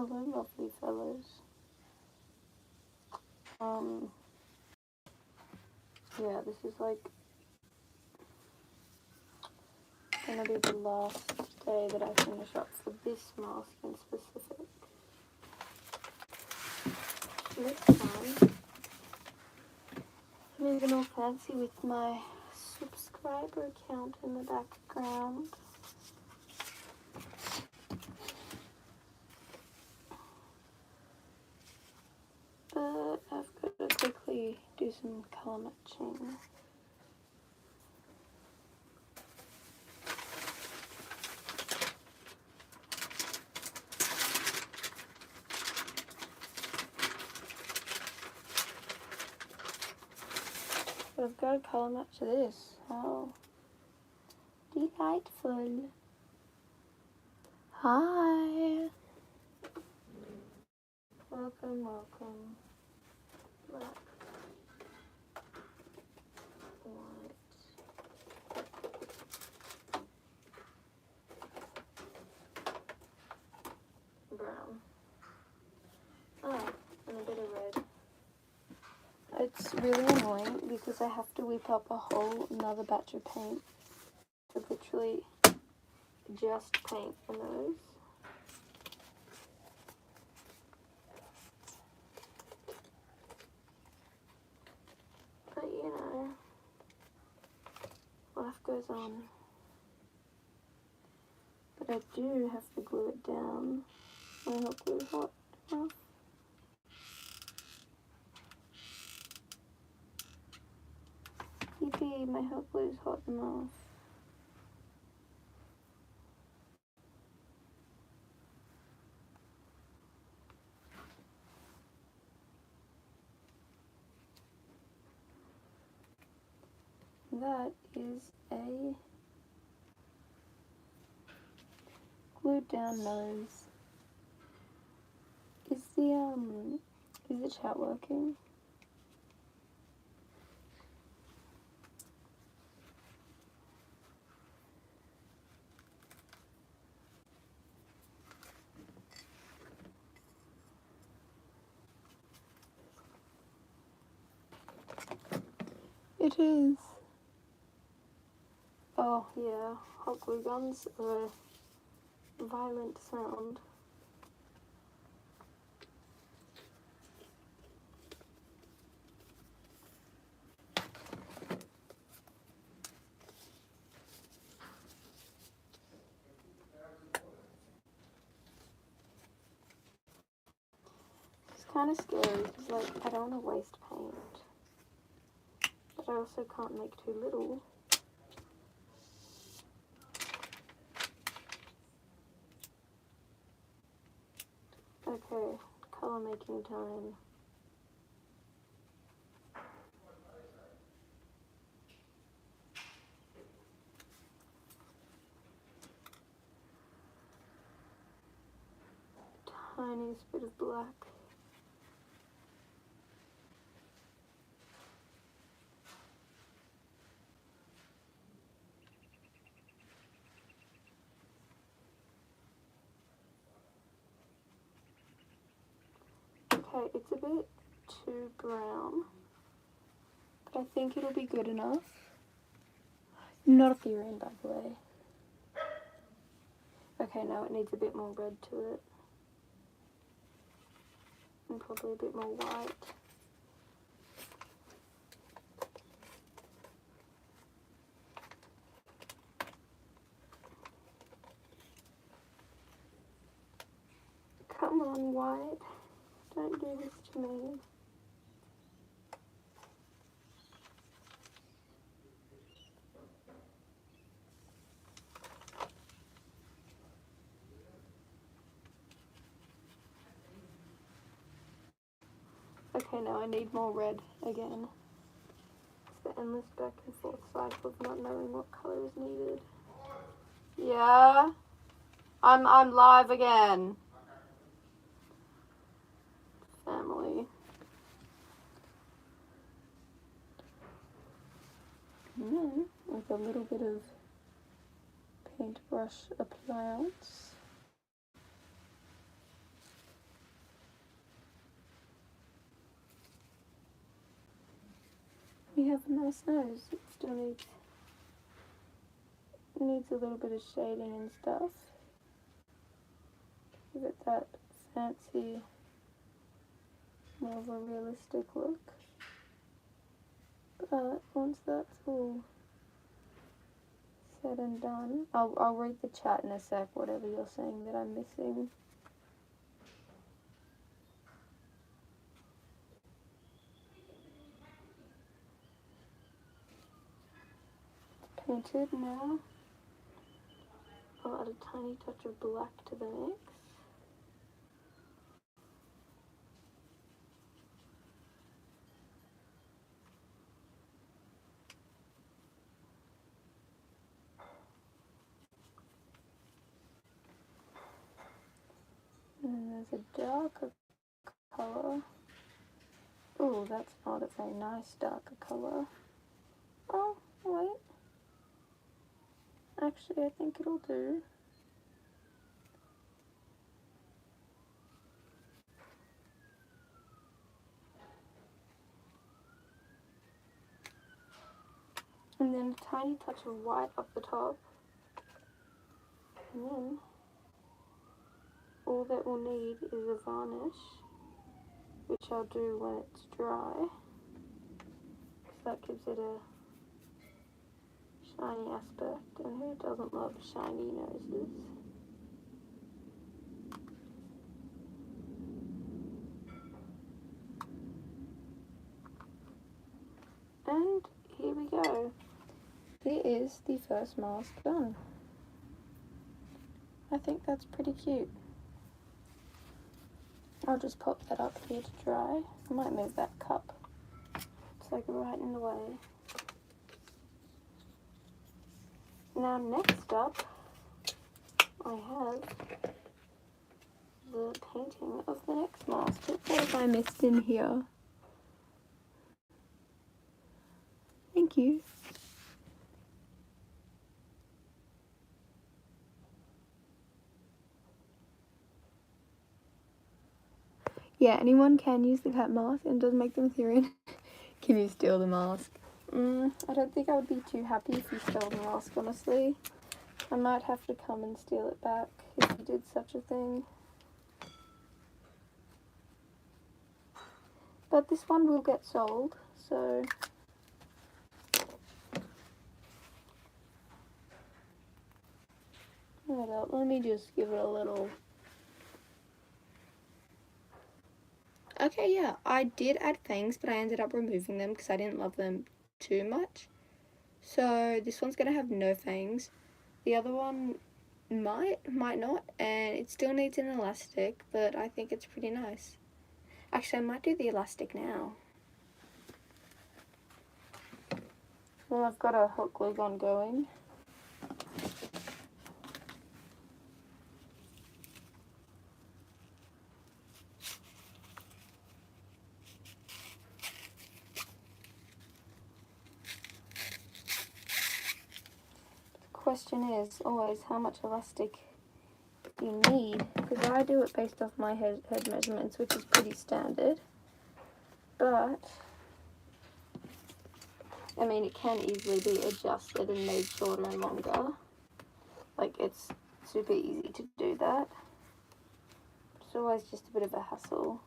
Hello, lovely fellows. Yeah, this is like gonna be the last day that I finish up for this mask in specific. This time, I'm even all fancy with my subscriber count in the background. But I've got to quickly do some colour matching. But I've got to colour match this. How delightful. Hi. Welcome, welcome. Black, white, brown. Oh, and a bit of red. It's really annoying because I have to whip up a whole another batch of paint to literally just paint the nose. But you know, life goes on. But I do have to glue it down. My hot glue is hot enough. Yippee, my hot glue is hot enough. That is a glued down nose. Is the chat working? It is. Oh yeah, hot glue guns are a violent sound. It's kind of scary because like I don't want to waste paint, but I also can't make too little. Okay, color making time. Tiniest bit of black. Okay, it's a bit too brown, but I think it'll be good enough. Not a theorem, by the way. Okay, now it needs a bit more red to it. And probably a bit more white. Come on, white. Don't do this to me. Okay, now I need more red again. It's the endless back and forth cycle of not knowing what color is needed. Yeah? I'm live again. Family. And then, with a little bit of paintbrush appliance, you have a nice nose. It still needs a little bit of shading and stuff. Give it that fancy, more of a realistic look. But once that's all said and done, I'll read the chat in a sec, whatever you're saying that I'm missing. Painted now. I'll add a tiny touch of black to the mix. And there's a darker colour. Oh, that's not a very nice darker colour. Oh, wait. Actually, I think it'll do. And then a tiny touch of white up the top. And then all that we'll need is a varnish, which I'll do when it's dry, because that gives it a shiny aspect, and who doesn't love shiny noses? And here we go. There is the first mask done. I think that's pretty cute. I'll just pop that up here to dry. I might move that cup. It's like right in the way. Now next up, I have the painting of the next mask. What have I missed in here? Thank you. Yeah, anyone can use the cat mask and does make them Ethereum. Can you steal the mask? I don't think I would be too happy if you stole the mask, honestly. I might have to come and steal it back if you did such a thing. But this one will get sold, so... Hold up, let me just give it a little... Okay, yeah, I did add fangs, but I ended up removing them because I didn't love them too much. So this one's gonna have no fangs. The other one might not, and it still needs an elastic, but I think it's pretty nice. Actually, I might do the elastic now. Well, I've got a hot glue gun going. Question is always how much elastic you need, because I do it based off my head measurements, which is pretty standard, but I mean it can easily be adjusted and made shorter and longer. Like, it's super easy to do that. It's always just a bit of a hassle.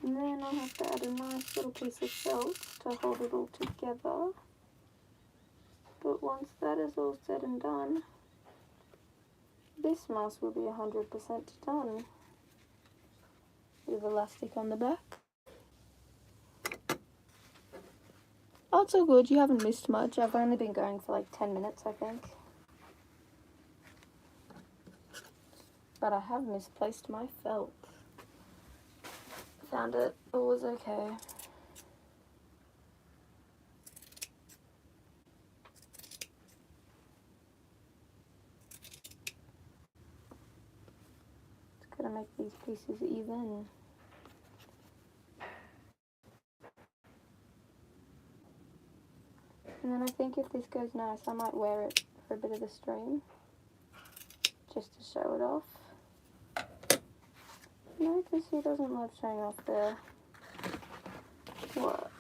And then I have to add a nice little piece of felt to hold it all together. But once that is all said and done, this mask will be 100% done. With elastic on the back. Oh, it's all good. You haven't missed much. I've only been going for like 10 minutes, I think. But I have misplaced my felt. Found it. It was okay. Just gotta make these pieces even. think if this goes nice, I might wear it for a bit of the stream, just to show it off. No, because he doesn't love showing off their work.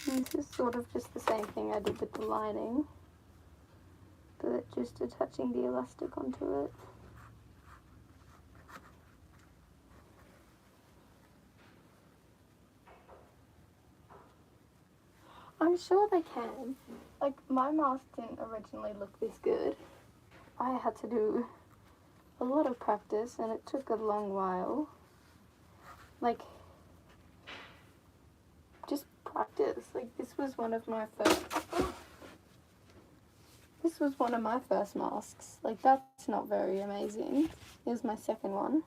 And this is sort of just the same thing I did with the lining, but just attaching the elastic onto it. I'm sure they can. Like, my mask didn't originally look this good. I had to do a lot of practice and it took a long while. Like, just practice. Like, this was one of my first masks. Like, that's not very amazing. It was my second one.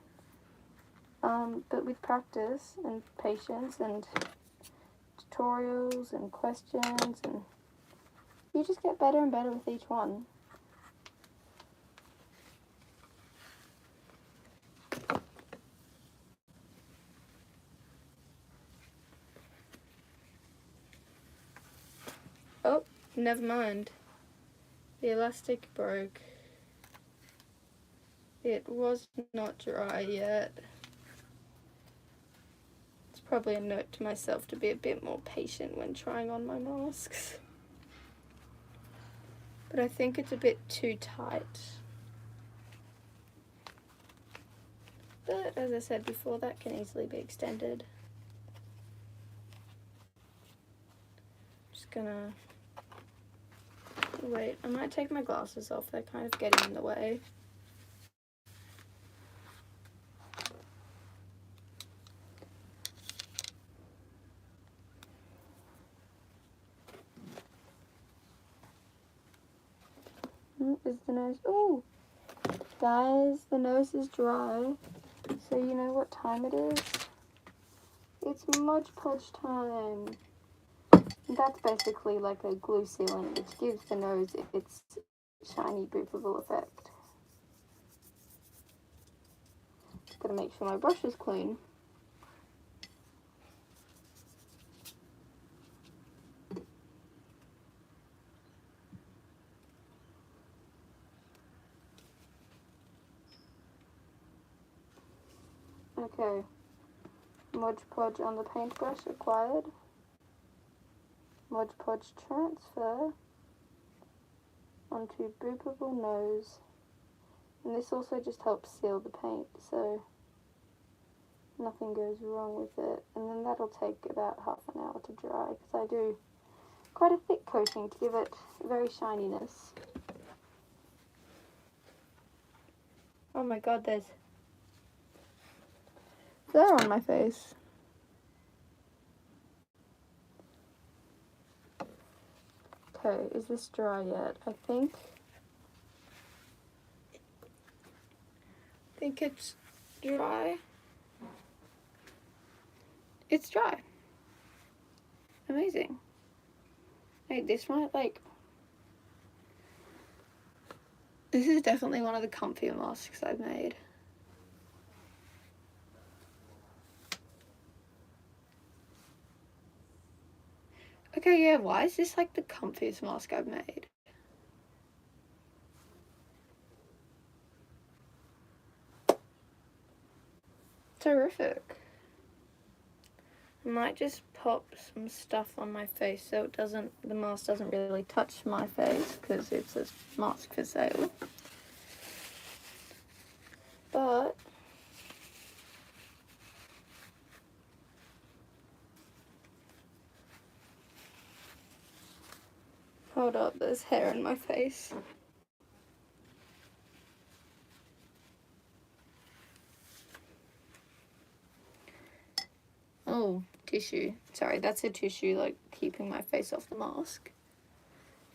But with practice and patience and tutorials and questions, and you just get better and better with each one. Oh, never mind. The elastic broke. It was not dry yet. It's probably a note to myself to be a bit more patient when trying on my masks. But I think it's a bit too tight. But as I said before, that can easily be extended. Just gonna wait. I might take my glasses off, they're kind of getting in the way. Is the nose? Oh, guys, the nose is dry. So you know what time it is? It's Mod Podge time. And that's basically like a glue sealant, which gives the nose its shiny, boopable effect. Gotta make sure my brush is clean. Okay, Mod Podge on the paintbrush acquired. Mod Podge transfer onto boopable nose. And this also just helps seal the paint, so nothing goes wrong with it. And then that'll take about half an hour to dry, because I do quite a thick coating to give it very shininess. Oh my god, there's fur on my face. Okay, is this dry yet? I think it's dry. It's dry. Amazing. Hey, this might this is definitely one of the comfier masks I've made. Okay, yeah, why is this like the comfiest mask I've made? Terrific. I might just pop some stuff on my face so the mask doesn't really touch my face, because it's a mask for sale. But hold up, there's hair in my face. Oh, tissue. Sorry, that's a tissue, like, keeping my face off the mask.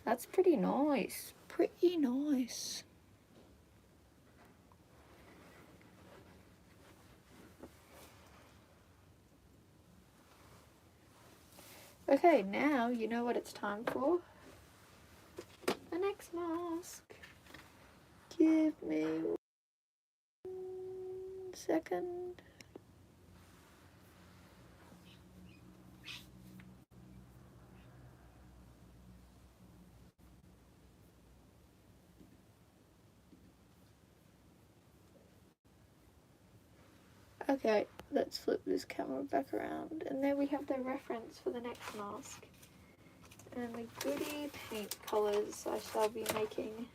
That's pretty nice. pretty nice. Okay, now you know what it's time for. The next mask. Give me 1 second. Okay, let's flip this camera back around. And there we have the reference for the next mask. And the goodie paint colours I shall be making.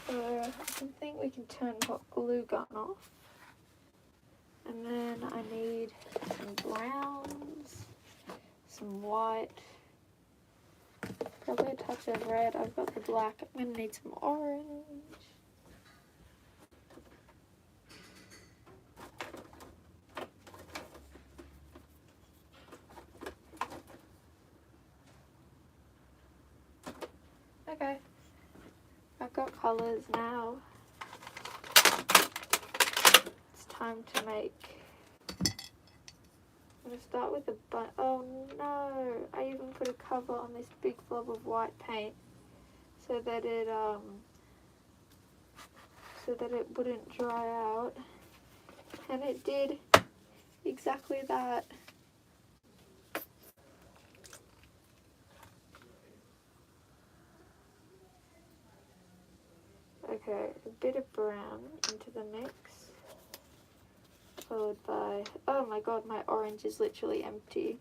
So I think we can turn hot glue gun off. And then I need some browns, some white, probably a touch of red. I've got the black. I'm going to need some orange. Okay, I've got colours now. It's time to make. I'm going to start with oh no, I even put a cover on this big blob of white paint so that it wouldn't dry out, and it did exactly that. Okay, a bit of brown into the mix, followed by, oh my god, my orange is literally empty.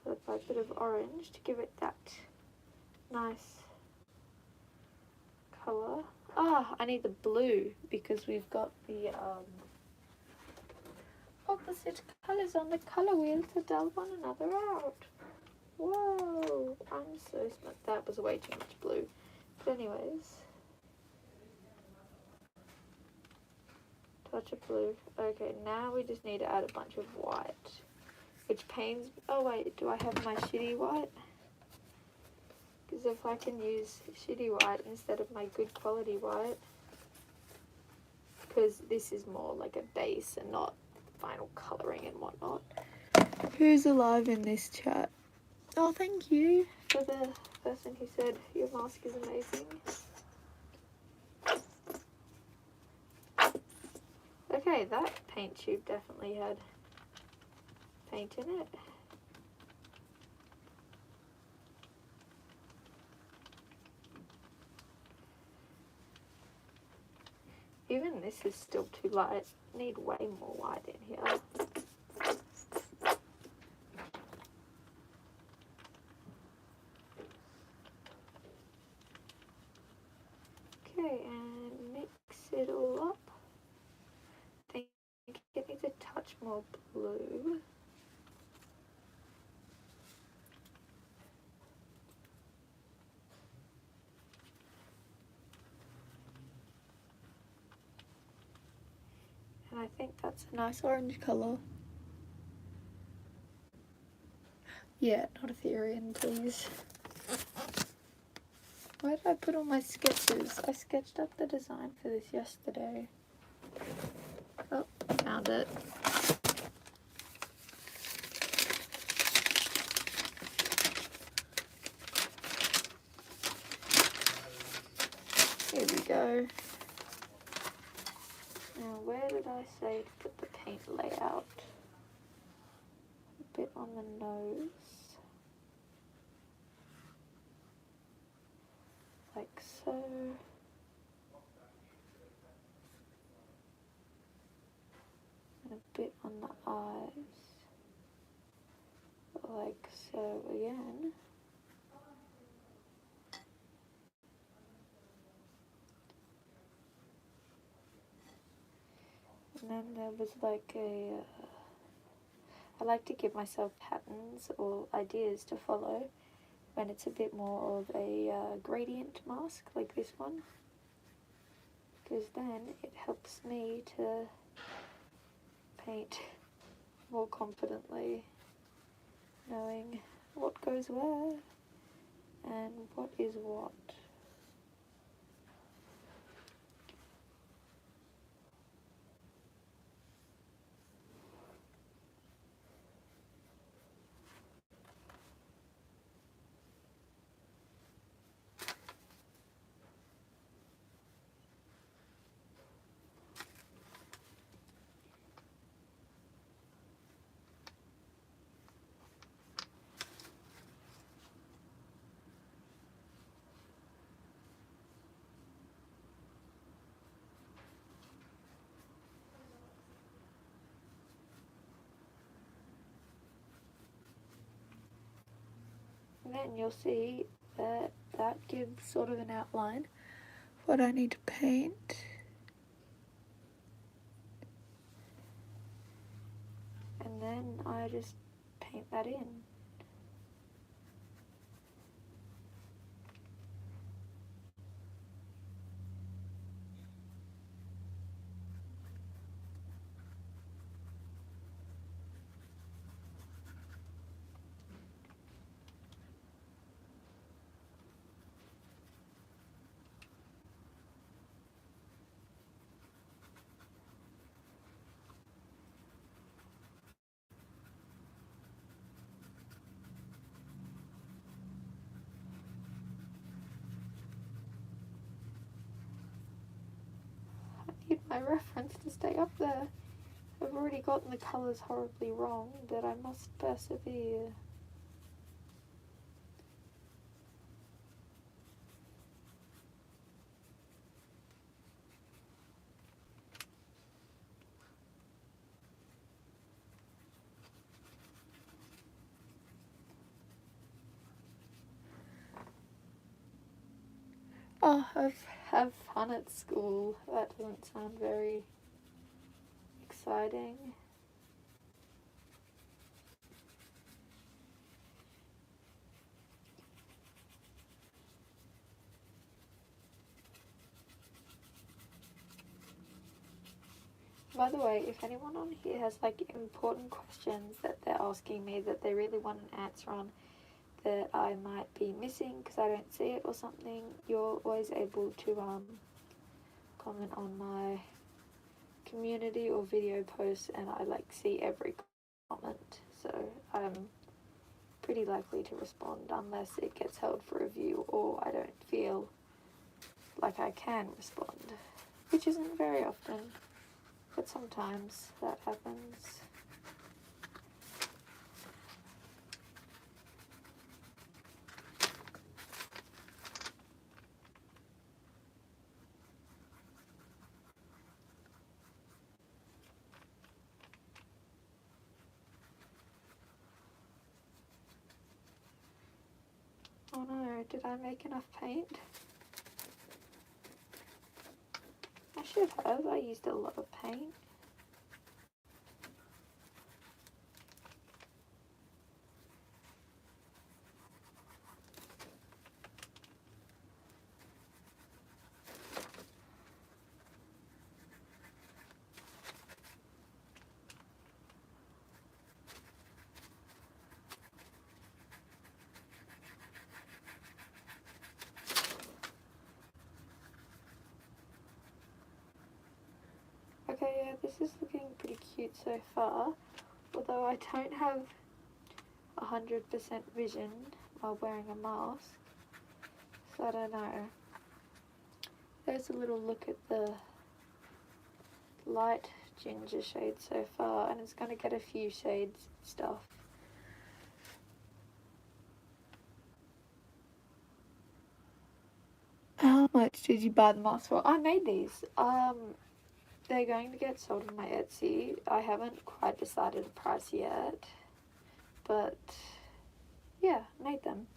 Followed by a bit of orange to give it that nice colour. Ah, I need the blue because we've got the opposite colours on the colour wheel to dull one another out. Whoa, I'm so smart. That was way too much blue. But anyways, touch of blue. Okay, now we just need to add a bunch of white, which pains. Oh wait, do I have my shitty white? Because if I can use shitty white instead of my good quality white, because this is more like a base and not final colouring and whatnot. Who's alive in this chat? Oh, thank you for the person who said your mask is amazing. Okay, that paint tube definitely had paint in it. Even this is still too light. I need way more white in here. Okay, and mix it all up. I think it needs a touch more blue. And I think that's a nice orange colour. Yeah, not Ethereum, please. Why did I put all my sketches? I sketched up the design for this yesterday. Oh, found it. Here we go. Now, where did I say to put the paint layout? A bit on the nose. Like so. And a bit on the eyes. Like so again. And then there was like a, I like to give myself patterns or ideas to follow when it's a bit more of a gradient mask like this one. Because then it helps me to paint more confidently. knowing what goes where and what is what. And then you'll see that that gives sort of an outline what I need to paint. And then I just paint that in. I need my reference to stay up there. I've already gotten the colours horribly wrong, but I must persevere. Oh, have fun at school. That doesn't sound very exciting. By the way, if anyone on here has like important questions that they're asking me that they really want an answer on, that I might be missing because I don't see it or something, you're always able to comment on my community or video posts, and I like see every comment, so I'm pretty likely to respond unless it gets held for review or I don't feel like I can respond, which isn't very often, but sometimes that happens. Oh no, did I make enough paint? I should have. I used a lot of paint. Okay, yeah, this is looking pretty cute so far, although I don't have 100% vision while wearing a mask, so I don't know. There's a little look at the light ginger shade so far, and it's going to get a few shades stuff. How much did you buy the mask for? I made these. They're going to get sold on my Etsy. I haven't quite decided a price yet, but yeah, made them.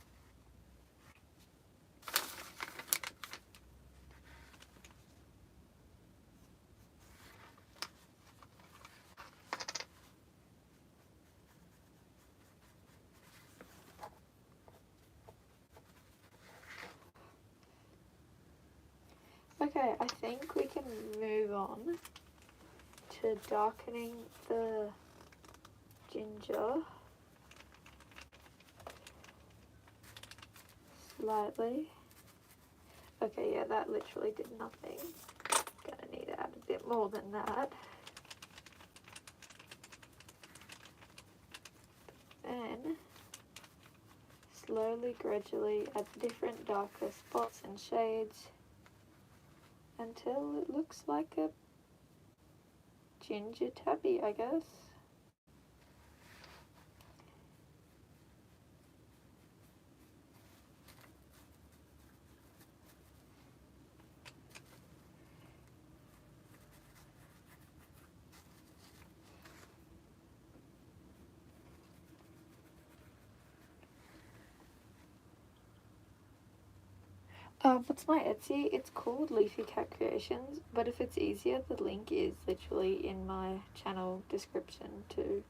Okay, I think we can move on to darkening the ginger. slightly. Okay, yeah, that literally did nothing. Gonna need to add a bit more than that. Then, slowly, gradually add different darker spots and shades until it looks like a ginger tabby, I guess. What's my Etsy? It's called Leafy Cat Creations, but if it's easier, the link is literally in my channel description too.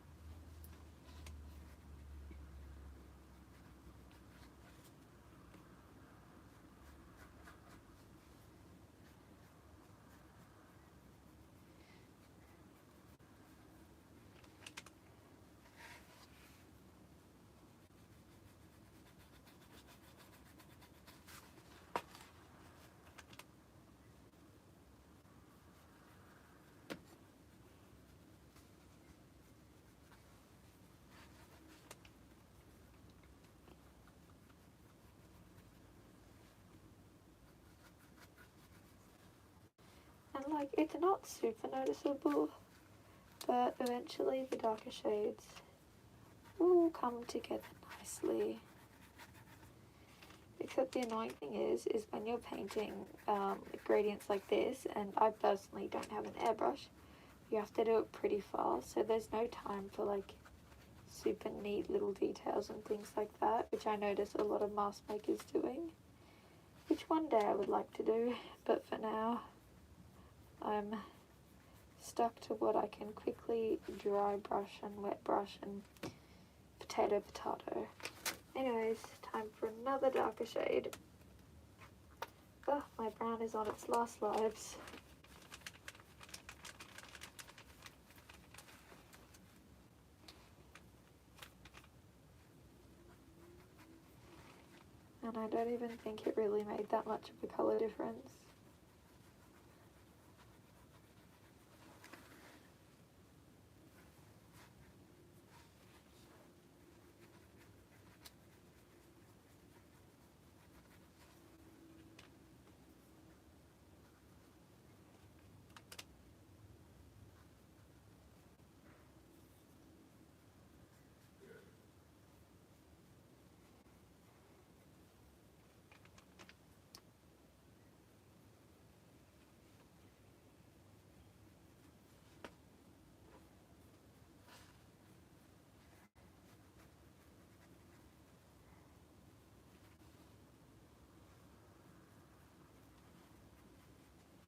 And like, it's not super noticeable, but eventually the darker shades will come together nicely. Except the annoying thing is when you're painting gradients like this, and I personally don't have an airbrush, you have to do it pretty fast, so there's no time for like super neat little details and things like that, which I notice a lot of mask makers doing, which one day I would like to do, but for now I'm stuck to what I can quickly dry brush and wet brush and potato. Anyways, time for another darker shade. Oh, my brown is on its last lives. And I don't even think it really made that much of a colour difference.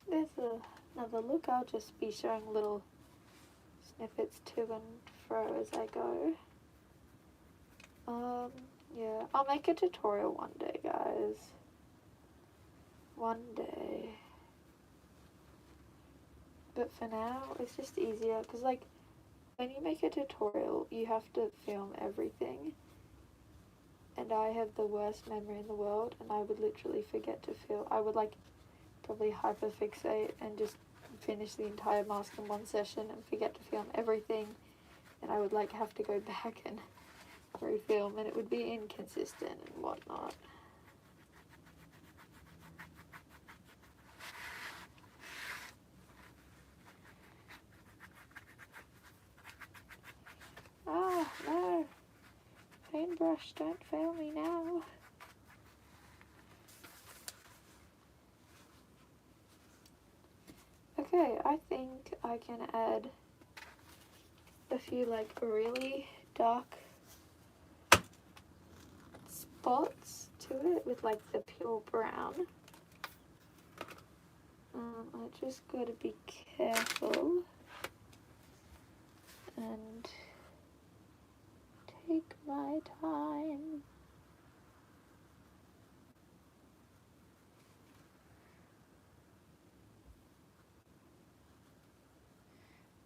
There's another look. I'll just be showing little snippets to and fro as I go. Yeah, I'll make a tutorial one day, guys. One day. But for now, it's just easier, because like, when you make a tutorial, you have to film everything. And I have the worst memory in the world, and I would literally forget to film. I would like probably hyperfixate and just finish the entire mask in one session and forget to film everything. And I would like have to go back and refilm, and it would be inconsistent and whatnot. Ah, no. Paintbrush, don't fail me now. Okay, I think I can add a few like really dark spots to it with like the pure brown. I just gotta be careful and take my time.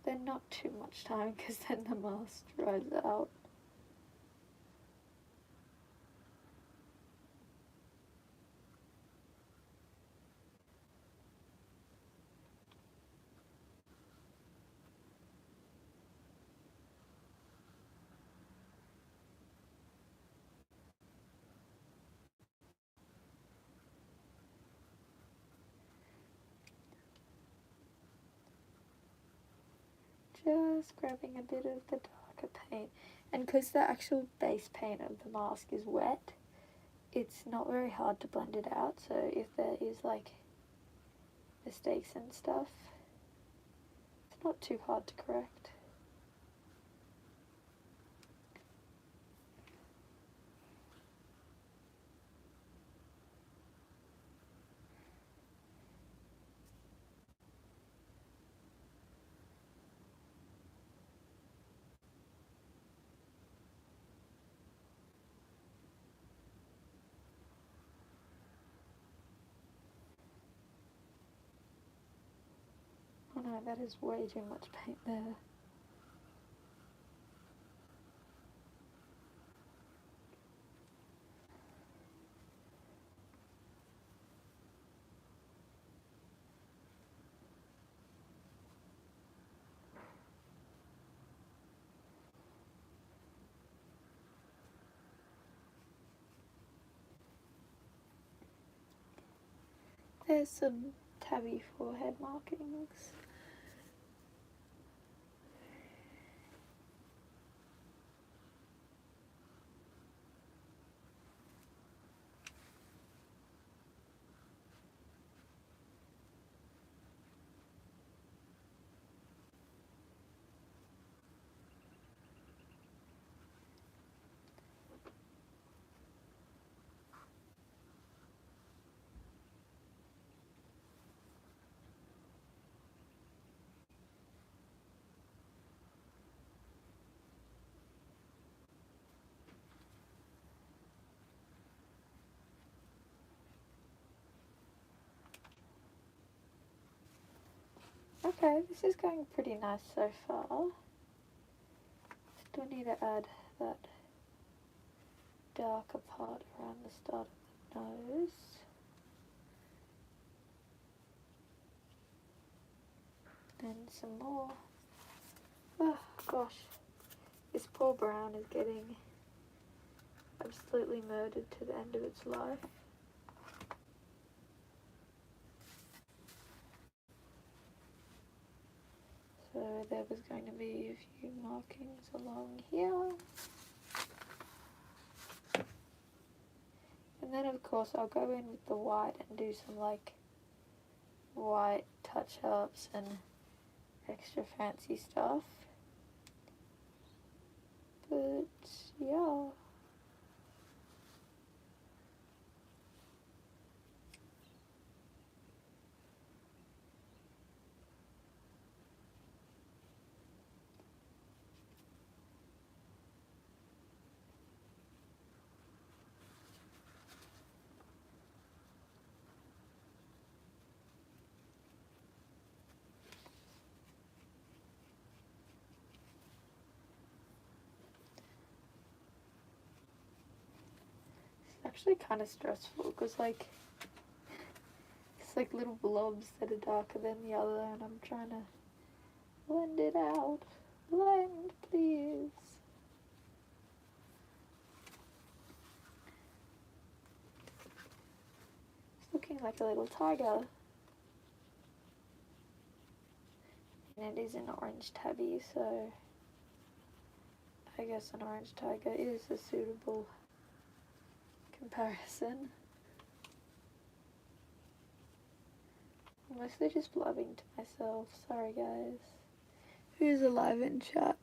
Then not too much time, because then the mask dries out. just grabbing a bit of the darker paint. And because the actual base paint of the mask is wet, it's not very hard to blend it out. So if there is like mistakes and stuff, it's not too hard to correct. Oh no, that is way too much paint there. There's some tabby forehead markings. Okay, this is going pretty nice so far. Still need to add that darker part around the start of the nose. And some more. Oh gosh, this poor brown is getting absolutely murdered to the end of its life. So there was going to be a few markings along here. And then of course I'll go in with the white and do some like white touch-ups and extra fancy stuff. But yeah. Actually kind of stressful because like it's like little blobs that are darker than the other and I'm trying to blend it out. Blend, please. It's looking like a little tiger. And it is an orange tabby, so I guess an orange tiger is a suitable comparison. I'm mostly just blabbing to myself. Sorry guys. Who's alive in chat?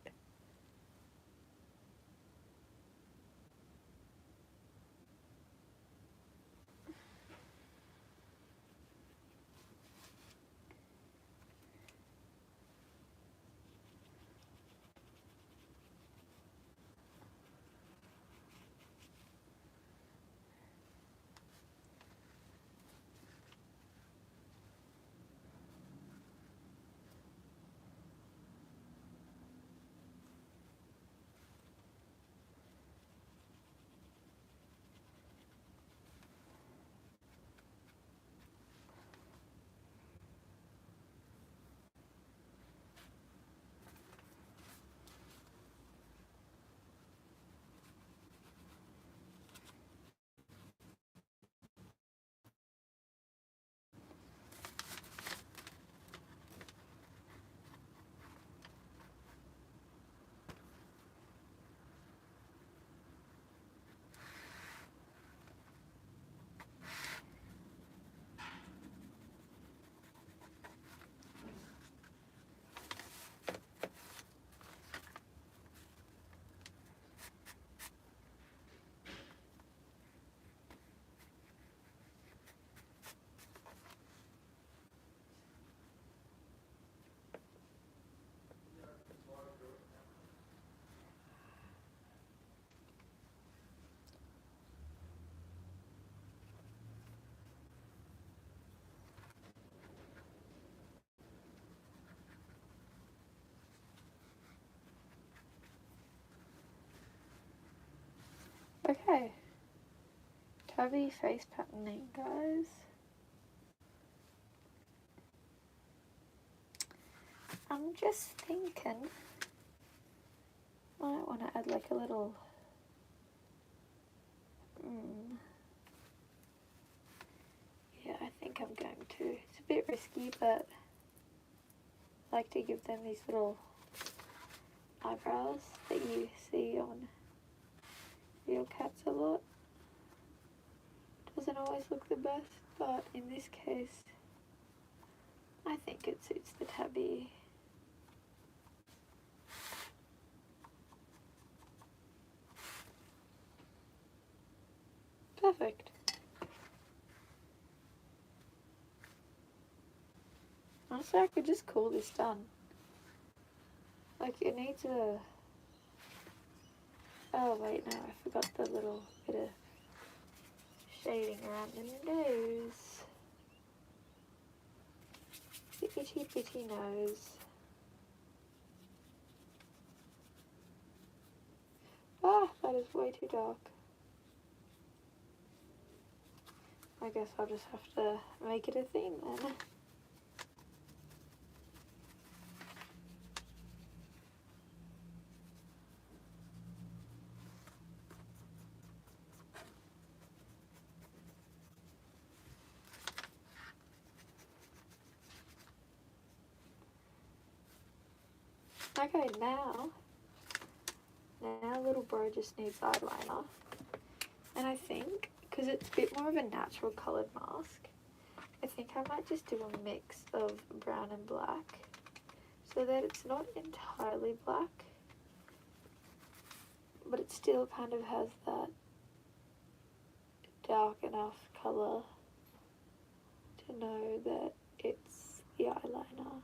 tabby face patterning, guys. I'm just thinking I might want to add like a little yeah, I think I'm going to. It's a bit risky, but I like to give them these little eyebrows that you see on real cats a lot. Doesn't always look the best, but in this case I think it suits the tabby. Perfect. Honestly, I could just call this done. Like, it needs a... Oh, wait, no, I forgot the little bit of shading around the nose. The itchy bitty nose. Ah, that is way too dark. I guess I'll just have to make it a theme then. Okay, now little bro just needs eyeliner. And I think, because it's a bit more of a natural coloured mask, I think I might just do a mix of brown and black so that it's not entirely black, but it still kind of has that dark enough colour to know that it's the eyeliner.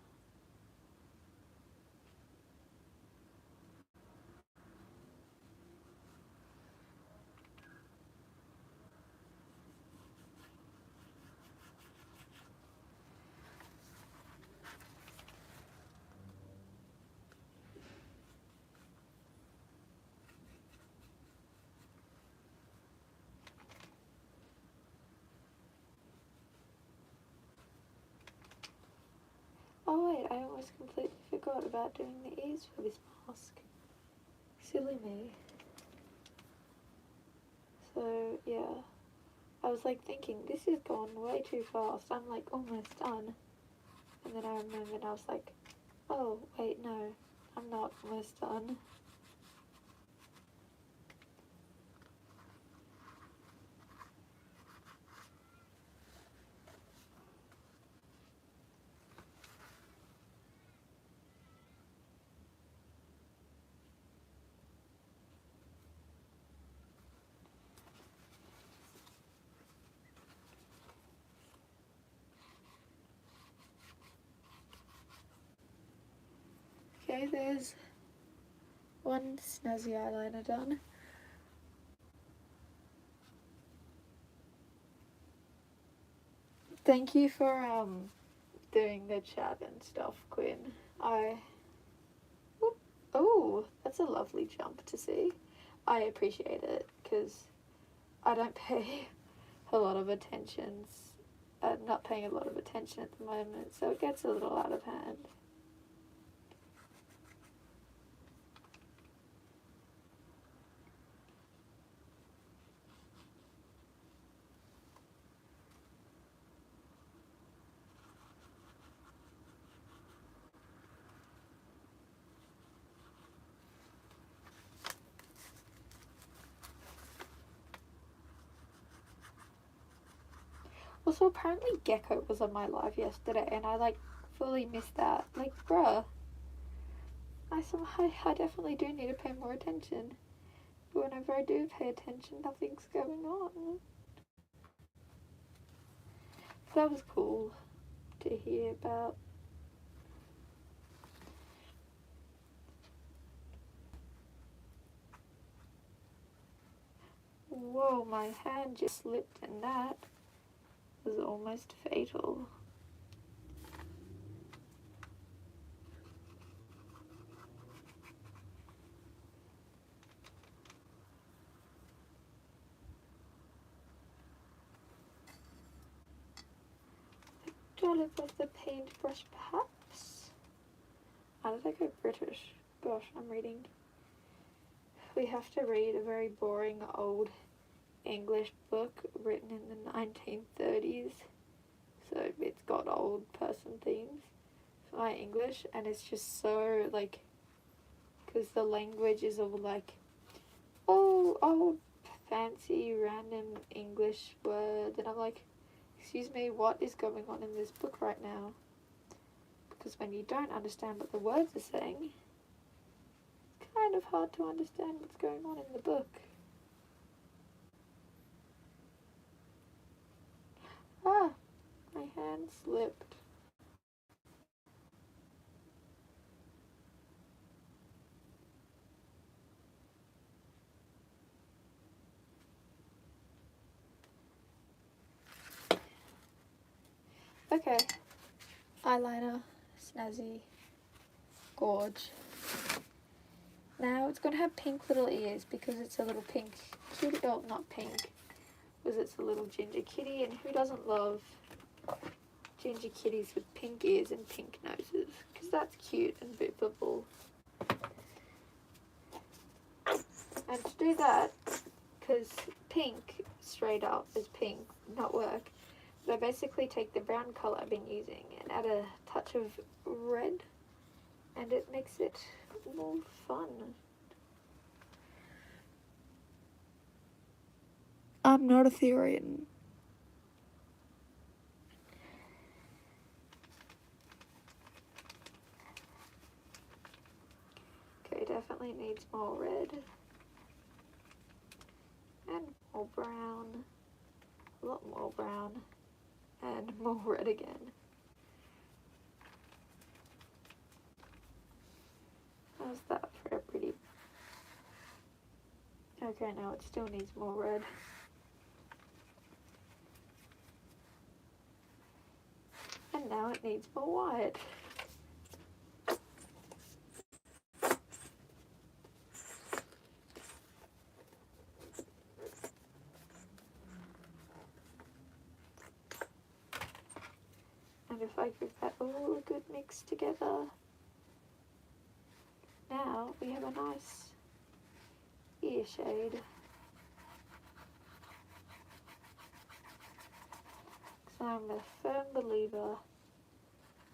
Oh wait, I almost completely forgot about doing the ears for this mask. Silly me. So yeah, I was like thinking, this has gone way too fast. I'm like almost done. And then I remembered and I was like, oh wait, no, I'm not almost done. Okay, there's one snazzy eyeliner done. Thank you for doing the chat and stuff, Quinn. Oh, that's a lovely jump to see. I appreciate it because I don't pay a lot of attention. Not paying a lot of attention at the moment, so it gets a little out of hand. Also, apparently Gecko was on my live yesterday, and I like fully missed that. Like, bruh, I definitely do need to pay more attention. But whenever I do pay attention, nothing's going on. That was cool to hear about. Whoa, my hand just slipped, and that was almost fatal. dollop of the paintbrush, perhaps. How did I go British? Gosh, I'm reading. We have to read a very boring old English book written in the 1930s. So it's got old person themes for my English, and it's just so like, because the language is all like, oh, old fancy random English words, and I'm like, excuse me, what is going on in this book right now? Because when you don't understand what the words are saying, it's kind of hard to understand what's going on in the book. Ah, my hand slipped. Okay, eyeliner, snazzy, gorge. Now it's going to have pink little ears because it's a little pink kitty. Oh, not pink, because it's a little ginger kitty, and who doesn't love ginger kitties with pink ears and pink noses? Because that's cute and boopable. And to do that, because pink straight up is pink, not work, but I basically take the brown colour I've been using and add a touch of red, and it makes it more fun. I'm not a Therian. Okay, definitely needs more red. And more brown. A lot more brown. And more red again. How's that for a pretty... Okay, now it still needs more red. And now it needs more white. And if I give that all a good mix together, now we have a nice ear shade. So I'm a firm believer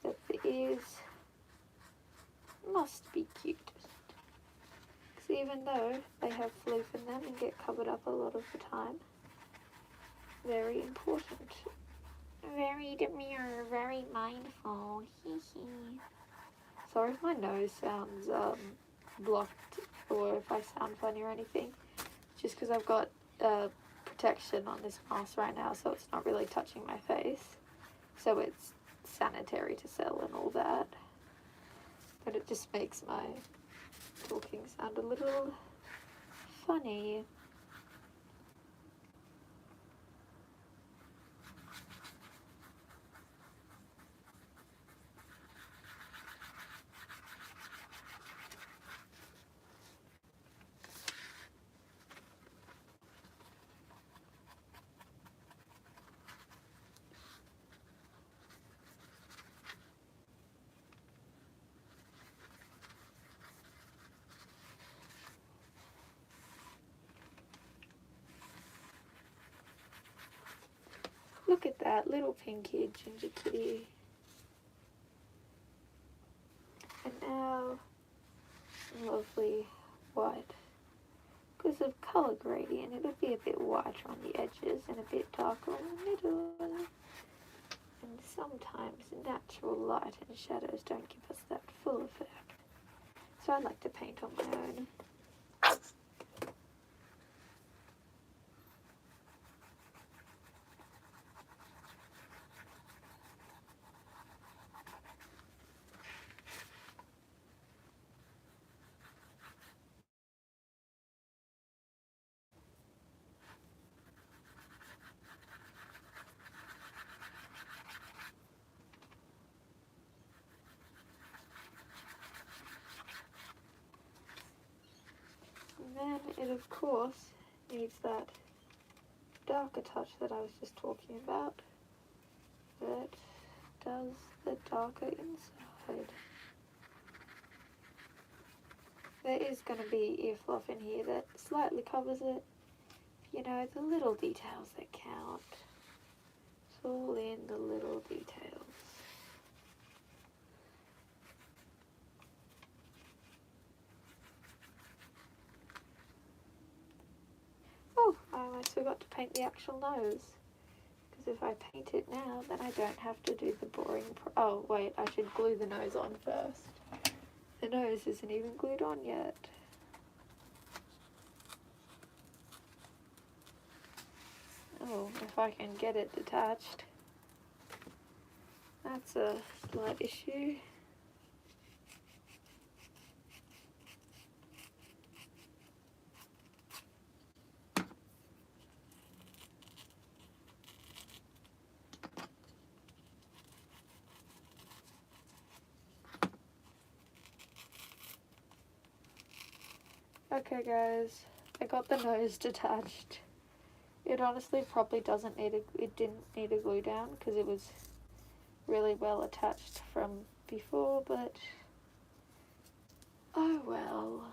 that the ears must be cute. Because even though they have floof in them and get covered up a lot of the time, very important. Very demure, very mindful. Sorry if my nose sounds blocked or if I sound funny or anything. Just because I've got protection on this mask right now, so it's not really touching my face. So it's sanitary to sell and all that. But it just makes my talking sound a little funny. Look at that little pinky ginger kitty. And now, lovely white. Because of colour gradient, it'll be a bit whiter on the edges and a bit darker in the middle. And sometimes natural light and shadows don't give us that full effect. So I like to paint on my own. And then it of course needs that darker touch that I was just talking about, but has the darker inside. There is going to be ear fluff in here that slightly covers it. You know, the little details that count. It's all in the little details. Oh, I almost forgot to paint the actual nose. Because if I paint it now, then I don't have to do the boring oh, wait, I should glue the nose on first. The nose isn't even glued on yet. Oh, if I can get it detached. That's a slight issue. Okay guys, I got the nose detached. It honestly probably it didn't need a glue down because it was really well attached from before, but oh well.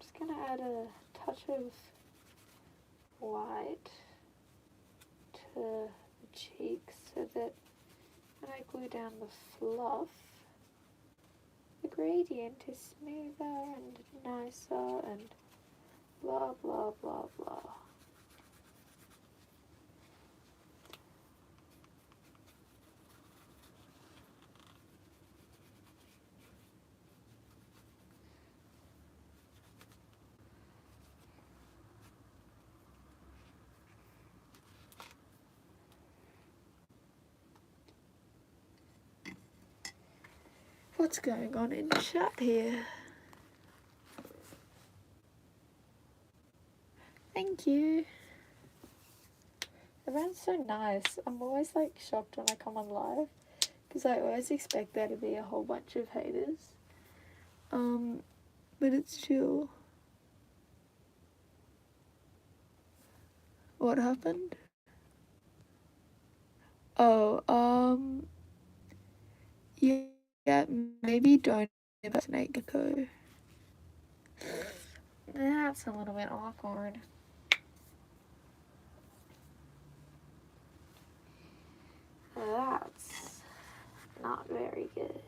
Just gonna add a touch of white to the cheeks so that when I glue down the fluff, the gradient is smoother and nicer and blah blah blah blah. What's going on in chat here? Thank you. Everyone's so nice. I'm always like shocked when I come on live because I always expect there to be a whole bunch of haters. But it's chill. What happened? Oh, yeah, maybe don't impersonate Gecko. That's a little bit awkward. That's not very good.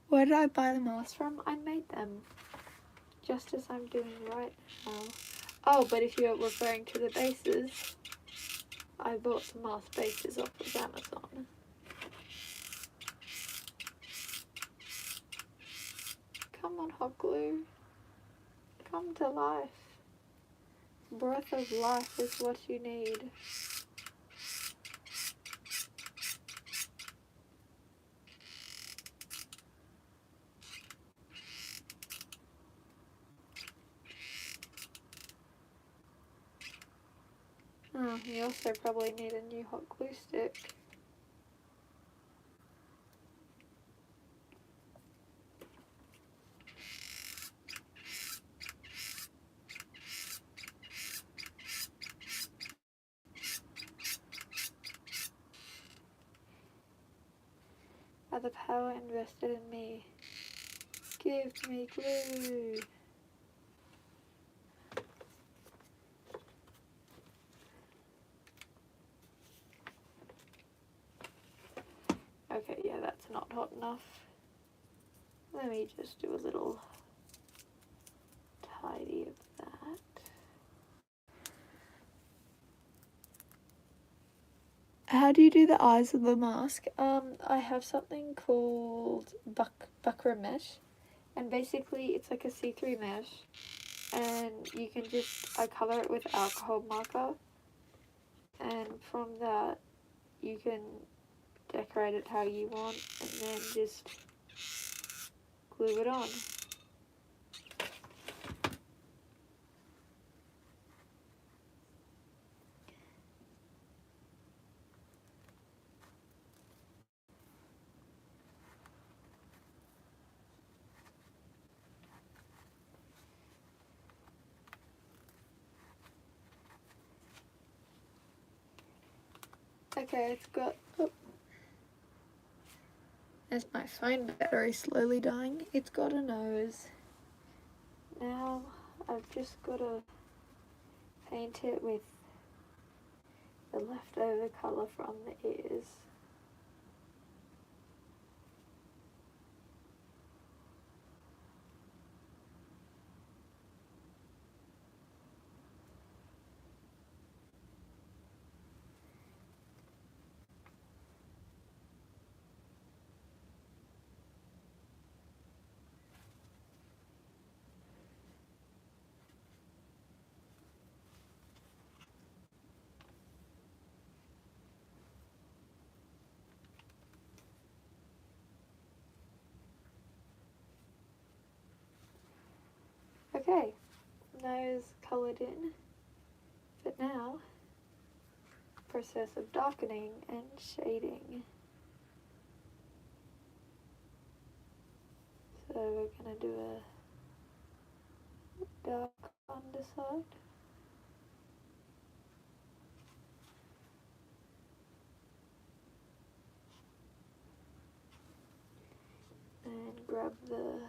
Where did I buy the masks from? I made them, just as I'm doing right now. Oh, but if you're referring to the bases, I bought some mask bases off of Amazon. Come on, hot glue. Come to life. Breath of life is what you need. Oh, you also probably need a new hot glue stick. by the power invested in me. Give me glue. Okay, yeah, that's not hot enough. Let me just do a little tidy of that. How do you do the eyes of the mask? I have something called Buckra mesh, and basically it's like a see-through mesh, and you can I color it with alcohol marker, and from that you can decorate it how you want, and then just glue it on. Okay, it's got, oh, there's my phone battery slowly dying. It's got a nose. Now I've just got to paint it with the leftover colour from the ears. Okay, nose coloured in, but now process of darkening and shading. So we're going to do a dark underside. And grab the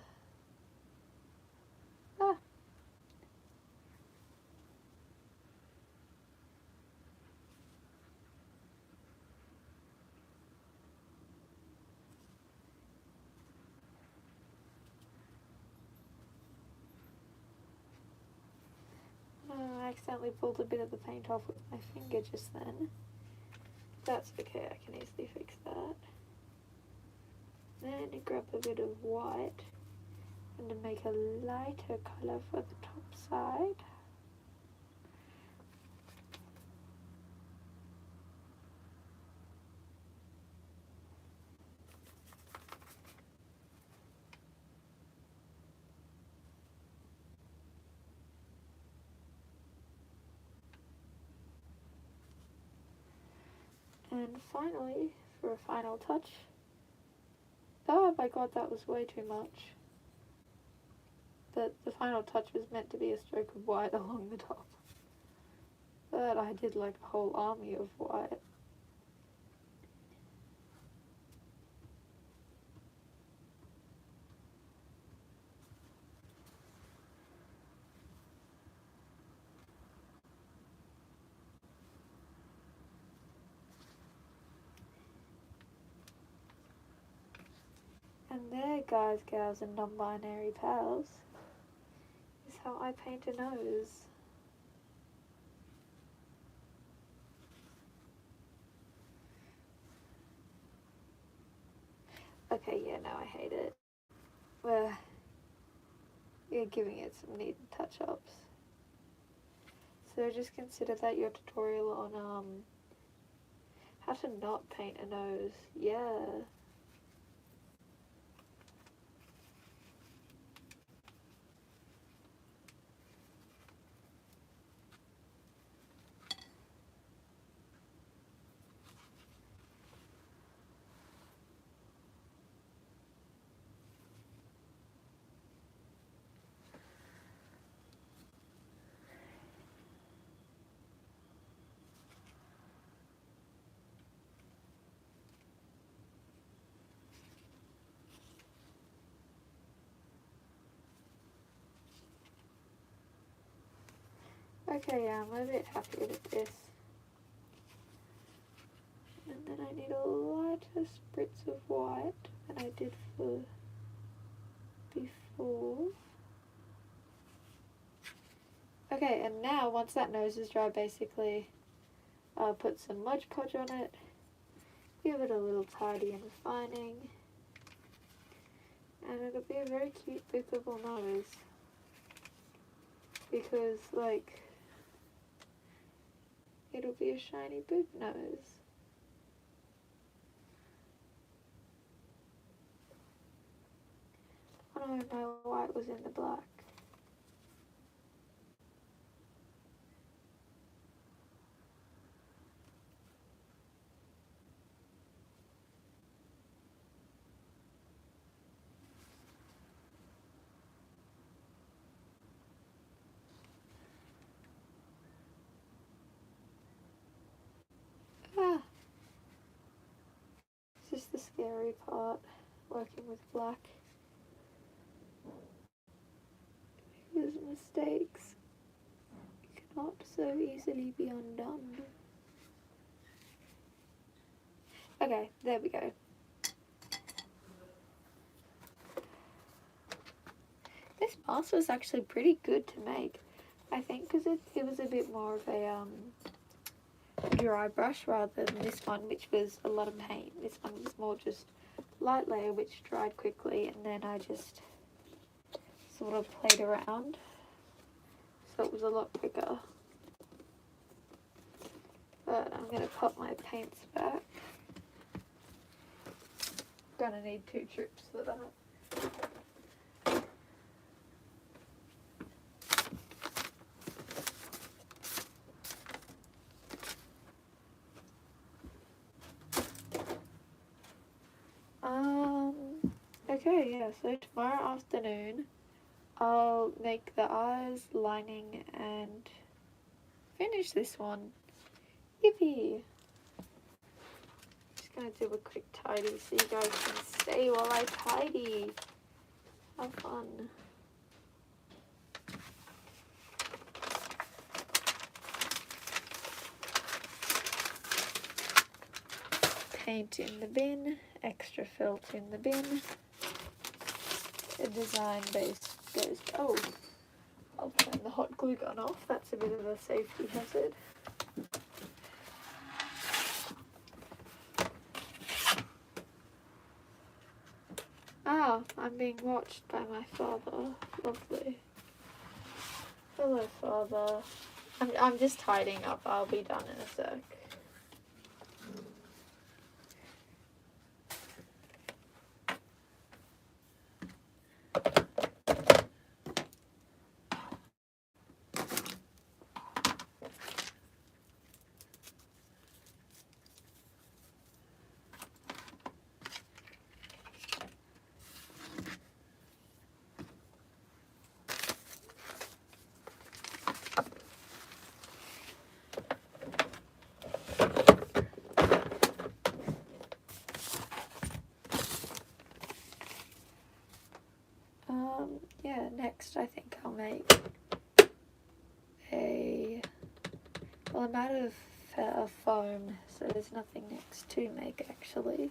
I accidentally pulled a bit of the paint off with my finger just then. That's okay, I can easily fix that. Then grab a bit of white and to make a lighter colour for the top side. And finally, for a final touch, oh my god, that was way too much. But the final touch was meant to be a stroke of white along the top. But I did like a whole army of white. And there, guys, gals, and non-binary pals, is how I paint a nose. Okay, yeah, no, I hate it. You're giving it some needed touch-ups. So just consider that your tutorial on how to not paint a nose. Yeah. Okay, yeah, I'm a bit happy with this. And then I need a lighter spritz of white than I did for before. Okay, and now once that nose is dry, basically I'll put some Mod Podge on it, give it a little tidy and refining, and it'll be a very cute boopable nose, because like it'll be a shiny boop nose. Oh no, my white was in the black. Ah, this is the scary part, working with black. Because mistakes cannot so easily be undone. Okay, there we go. This mask was actually pretty good to make, I think, because it was a bit more of a dry brush rather than this one, which was a lot of paint. This one was more just light layer, which dried quickly, and then I just sort of played around, so it was a lot quicker. But I'm going to pop my paints back. Gonna need 2 trips for that. Okay, yeah, so tomorrow afternoon I'll make the eyes, lining, and finish this one. Yippee! Just gonna do a quick tidy so you guys can stay while I tidy. Have fun. Paint in the bin, extra felt in the bin. The design base goes, oh, I'll turn the hot glue gun off, that's a bit of a safety hazard. Ah, I'm being watched by my father, lovely. Hello, father. I'm just tidying up, I'll be done in a sec. Yeah, next I think I'll make well, I'm out of foam, so there's nothing next to make actually.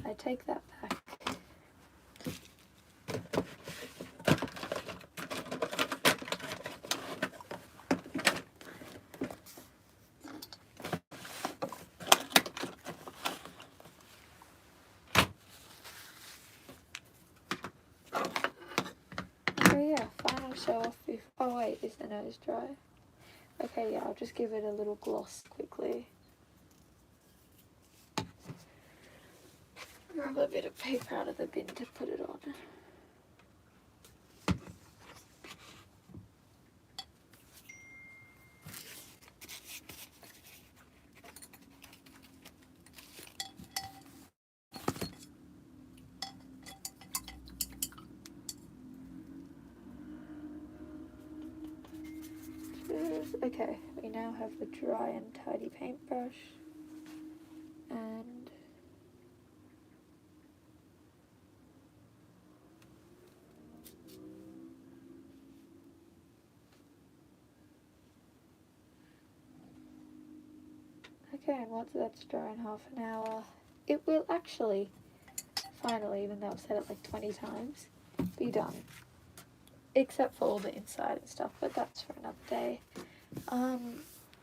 I take that back. So yeah, final show off before, oh wait, is the nose dry? Okay, yeah, I'll just give it a little gloss quickly. Grab a bit of paper out of the bin to put it on. Okay, we now have the dry and tidy paintbrush, and Okay, and once that's dry in half an hour, it will actually, finally, even though I've said it like 20 times, be done. Except for all the inside and stuff, but that's for another day.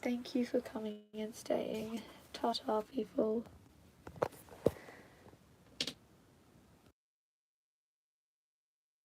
Thank you for coming and staying. Ta-ta, people.